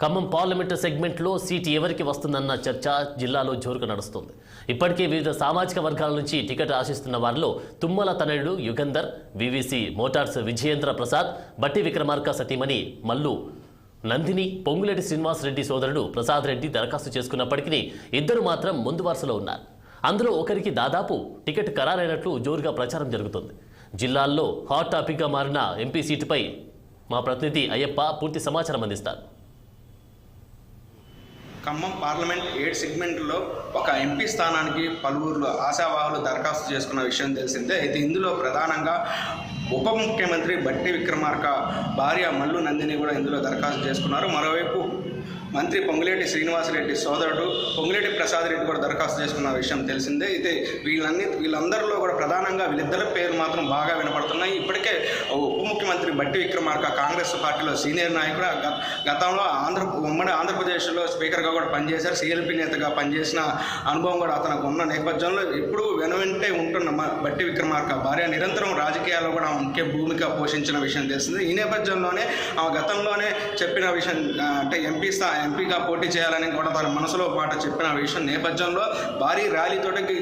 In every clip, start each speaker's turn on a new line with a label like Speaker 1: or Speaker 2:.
Speaker 1: Khammam parliament సెగ్మెంట్లో seat ఎవరికి వస్తుందన్న చర్చ జిల్లాలో జోరుగా నడుస్తుంది. ఇప్పటికే వివిధ సామాజిక వర్గాల నుంచి టికెట్ ఆశిస్తున్న వారిలో తుమ్మల తనయుడు యుగంధర్, వివిసి మోటార్స్ విజయేంద్ర ప్రసాద్, బట్టి విక్రమార్క సతీమణి మల్లు నందిని, పొంగులేటి శ్రీనివాసరెడ్డి సోదరుడు ప్రసాద్ రెడ్డి దరఖాస్తు చేసుకున్నప్పటికీ ఇద్దరు మాత్రం ముందు వరుసలో ఉన్నారు. అందులో ఒకరికి దాదాపు టికెట్ ఖరారైనట్లు జోరుగా ప్రచారం జరుగుతుంది. జిల్లాల్లో హాట్ టాపిక్గా మారిన ఎంపీ సీటుపై మా ప్రతినిధి అయ్యప్ప పూర్తి సమాచారం అందిస్తారు.
Speaker 2: ఖమ్మం పార్లమెంట్ 7 సెగ్మెంట్లో ఒక ఎంపీ స్థానానికి పలువురు ఆశావాహులు దరఖాస్తు చేసుకున్న విషయం తెలిసిందే. అయితే ఇందులో ప్రధానంగా ఉప ముఖ్యమంత్రి బట్టి విక్రమార్క భార్య మల్లు నందిని కూడా ఇందులో దరఖాస్తు చేసుకున్నారు. మరోవైపు మంత్రి పొంగులేటి శ్రీనివాసరెడ్డి సోదరుడు పొంగులేటి ప్రసాద్ రెడ్డి కూడా దరఖాస్తు చేసుకున్న విషయం తెలిసిందే. అయితే వీళ్ళందరిలో కూడా ప్రధానంగా వీళ్ళిద్దరి పేరు మాత్రం బాగా వినపడుతున్నాయి. ఇప్పటికే ఉప ముఖ్యమంత్రి బట్టి విక్రమార్క కాంగ్రెస్ పార్టీలో సీనియర్ నాయకుడు, గతంలో ఉమ్మడి ఆంధ్రప్రదేశ్లో స్పీకర్గా కూడా పనిచేశారు. సిఎల్పి నేతగా పనిచేసిన అనుభవం కూడా అతనికి ఉన్న నేపథ్యంలో ఎప్పుడూ వెనువెంటే ఉంటున్న బట్టి విక్రమార్క భార్య నిరంతరం రాజకీయాల్లో కూడా ముఖ్య భూమిక పోషించిన విషయం తెలిసింది. ఈ నేపథ్యంలోనే గతంలోనే చెప్పిన విషయం అంటే ఎంపీగా పోటీ చేయాలని కూడా తన మనసులో మాట చెప్పిన విషయం నేపథ్యంలో భారీ ర్యాలీతోటి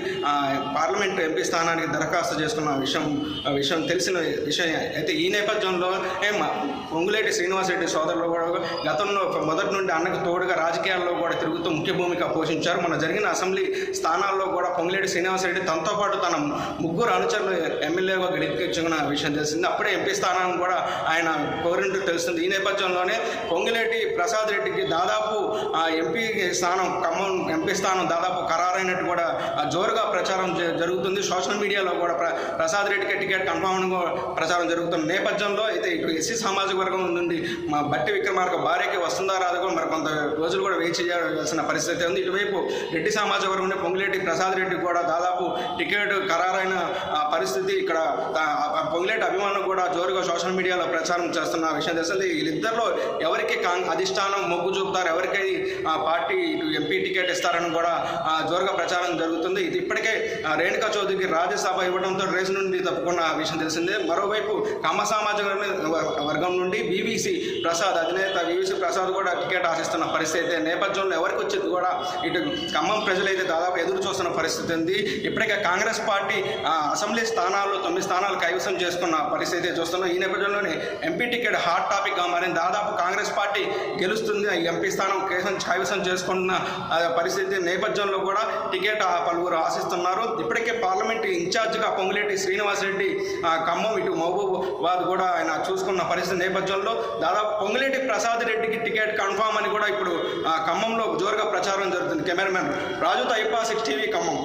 Speaker 2: పార్లమెంట్ ఎంపీ స్థానానికి దరఖాస్తు చేసుకున్న విషయం తెలిసిన విషయం. అయితే ఈ నేపథ్యంలో పొంగులేటి శ్రీనివాసరెడ్డి సోదరులు కూడా గతంలో మొదటి నుండి అన్నకు తోడుగా రాజకీయాల్లో కూడా తిరుగుతూ ముఖ్య భూమిక పోషించారు. మన జరిగిన అసెంబ్లీ స్థానాల్లో కూడా పొంగులేటి శ్రీనివాసరెడ్డి తనతో పాటు తన ముగ్గురు అనుచరులు ఎమ్మెల్యేగా గెలిపించుకున్న విషయం తెలిసింది. అప్పుడే ఎంపీ స్థానాన్ని కూడా ఆయన కోరినట్టు తెలుస్తుంది. ఈ నేపథ్యంలోనే పొంగులేటి ప్రసాద్ రెడ్డికి దాదాపు ఎంపీ స్థానం, ఖమ్మం ఎంపీ స్థానం దాదాపు ఖరారైనట్టు కూడా జోరుగా ప్రచారం జరుగుతుంది. సోషల్ మీడియాలో కూడా ప్రసాద్ రెడ్డికి టికెట్ కన్ఫర్మ్ ప్రచారం జరుగుతున్న నేపథ్యంలో అయితే ఇటు ఎస్సీ సామాజిక వర్గం నుండి మా బట్టి విక్రమార్క భార్యకి వస్తుందా రాదు కూడా మరి కొంత రోజులు కూడా వేచి చేయాల్సిన పరిస్థితి ఉంది. ఇటువైపు రెడ్డి సామాజిక వర్గం నుండి పొంగులేటి ప్రసాద్ రెడ్డి కూడా దాదాపు టికెట్ ఖరారైన పరిస్థితి. ఇక్కడ పొంగులేటి అభిమానులు కూడా జోరుగా సోషల్ మీడియాలో ప్రచారం చేస్తున్న విషయం తెలిసింది. వీళ్ళిద్దరిలో ఎవరికి అధిష్టానం మొగ్గు చూపుతారు, ఎవరికి పార్టీ ఇటు ఎంపీ టికెట్ ఇస్తారని కూడా జోరుగా ప్రచారం జరుగుతుంది. ఇది ఇప్పటికే రేణుకా చౌదరికి రాజ్యసభ ఇవ్వడంతో రేసు నుండి తప్పుకున్న విషయం తెలిసిందే. మరోవైపు కమ్మ సామాజిక వర్గం నుండి వివిసి ప్రసాద్, అధినేత వివిసి ప్రసాద్ కూడా టికెట్ ఆశిస్తున్న పరిస్థితి. నేపథ్యంలో ఎవరికి వచ్చేది కూడా ఇటు ఖమ్మం ప్రజలైతే దాదాపు ఎదురు చూస్తున్న పరిస్థితి ఉంది. ఇప్పటికే కాంగ్రెస్ పార్టీ అసెంబ్లీ స్థానాల్లో 9 స్థానాలు కైవసం చేసుకున్న పరిస్థితి చూస్తున్నాం. ఈ నేపథ్యంలోనే ఎంపీ టికెట్ హాట్ టాపిక్గా మారింది. దాదాపు కాంగ్రెస్ పార్టీ గెలుస్తుంది, ఎంపీ స్థానం కైవసం చేసుకున్న పరిస్థితి నేపథ్యంలో కూడా టికెట్ పలువురు ఆశిస్తున్నారు. ఇప్పటికే పార్లమెంట్ ఇన్ఛార్జిగా పొంగులేటి శ్రీనివాసరెడ్డి ఖమ్మం ఇటు మహబూబాబాద్ కూడా ఆయన చూసుకున్న పరిస్థితి నేపథ్యంలో దాదాపు పొంగులేటి ప్రసాద్ రెడ్డికి టికెట్ కన్ఫామ్ అని కూడా ఇప్పుడు ఖమ్మంలో జోరుగా ప్రచారం జరుగుతుంది. కెమెరామెన్ రాజుతో IPA 6 TV ఖమ్మం.